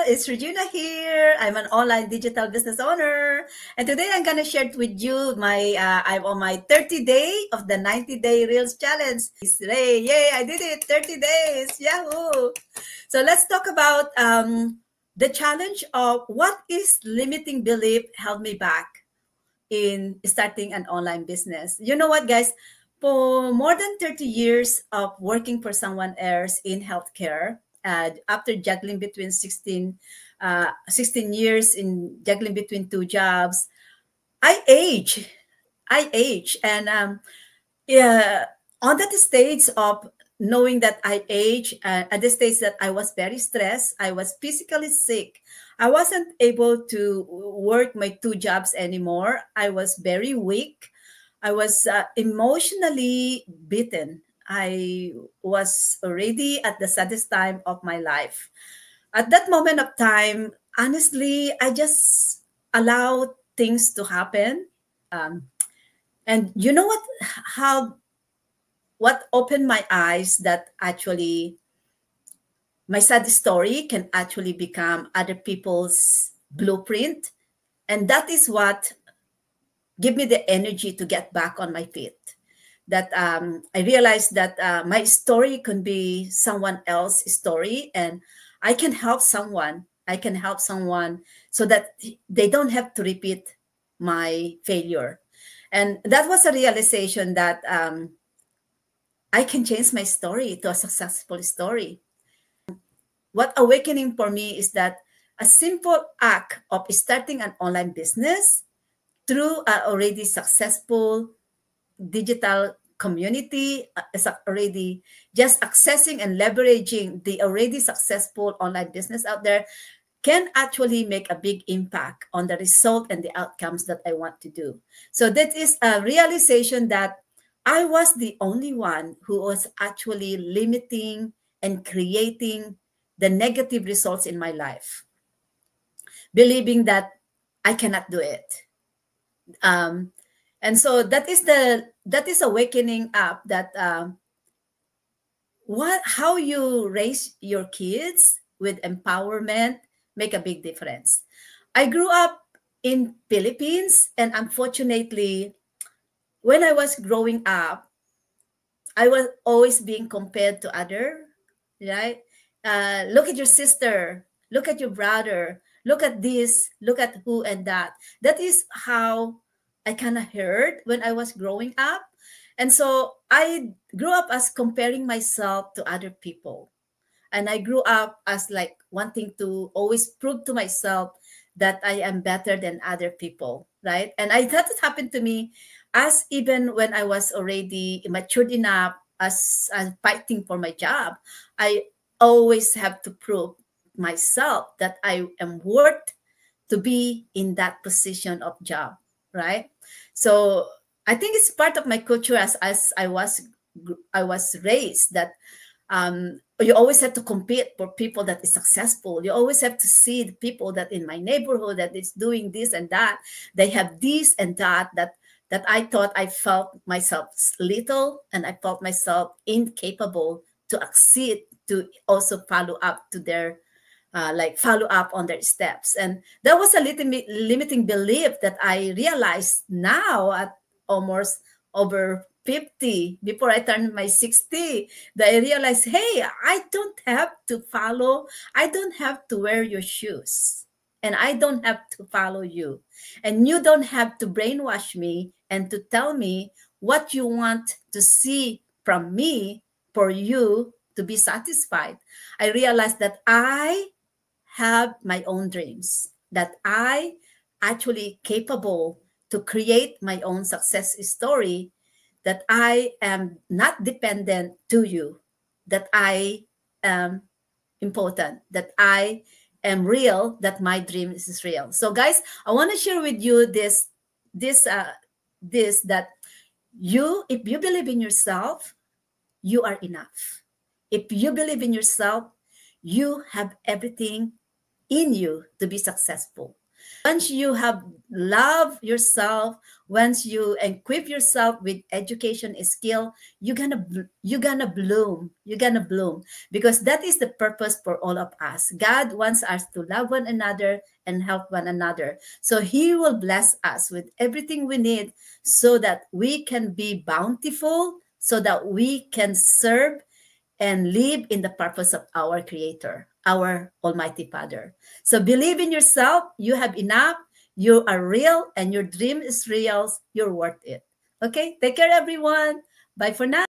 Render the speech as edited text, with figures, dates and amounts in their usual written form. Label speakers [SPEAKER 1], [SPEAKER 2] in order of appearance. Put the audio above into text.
[SPEAKER 1] It's Regina here. I'm an online digital business owner, and today I'm gonna share with you I'm on my 30 day of the 90-day Reels challenge. Yay! I did it, 30 days. Yahoo! So let's talk about the challenge of what is limiting belief held me back in starting an online business. You know what, guys? For more than 30 years of working for someone else in healthcare, after juggling between 16 years in juggling between two jobs, I age. I age. And yeah, on that stage of knowing that I age, at the stage that I was very stressed, I was physically sick. I wasn't able to work my two jobs anymore. I was very weak. I was emotionally beaten. I was already at the saddest time of my life. At that moment of time, honestly, I just allowed things to happen. Um, and you know how what opened my eyes that actually my sad story can actually become other people's blueprint, and that is what give me the energy to get back on my feet. That I realized that my story can be someone else's story, and I can help someone. I can help someone so that they don't have to repeat my failure. And that was a realization that I can change my story to a successful story. What awakening for me is that a simple act of starting an online business through an already successful digital community is already just accessing and leveraging the already successful online business out there can actually make a big impact on the result and the outcomes that I want to do. So that is a realization that I was the only one who was actually limiting and creating the negative results in my life, believing that I cannot do it. Um, and so that is awakening up that what how you raise your kids with empowerment make a big difference. I grew up in Philippines, and unfortunately, when I was growing up, I was always being compared to other, right? Look at your sister, look at your brother, look at this, look at who and that. That is how I kind of heard when I was growing up. And so I grew up as comparing myself to other people. And I grew up as like wanting to always prove to myself that I am better than other people, right? And I that it happened to me as even when I was already matured enough as fighting for my job. I always have to prove myself that I am worth to be in that position of job, right? So I think it's part of my culture as I was raised that you always have to compete for people that is successful. You always have to see the people that in my neighborhood that is doing this and that. They have this and that I thought I felt myself little and I felt myself incapable to exceed to also follow up to their like follow up on their steps. And that was a little bit limiting belief that I realized now at almost over 50 before I turned my 60, that I realized, hey, I don't have to follow, I don't have to wear your shoes. And I don't have to follow you. And you don't have to brainwash me and to tell me what you want to see from me for you to be satisfied. I realized that I have my own dreams, that I actually capable to create my own success story, that I am not dependent to you, that I am important, that I am real, that my dream is real. So guys, I want to share with you this this that you if you believe in yourself, you are enough. If you believe in yourself, you have everything in you to be successful. Once you have love yourself, once you equip yourself with education skill, you're gonna bloom. You're gonna bloom because that is the purpose for all of us. God wants us to love one another and help one another. So He will bless us with everything we need so that we can be bountiful, so that we can serve and live in the purpose of our Creator, our Almighty Father. So believe in yourself. You have enough. You are real and your dream is real. You're worth it. Okay? Take care, everyone. Bye for now.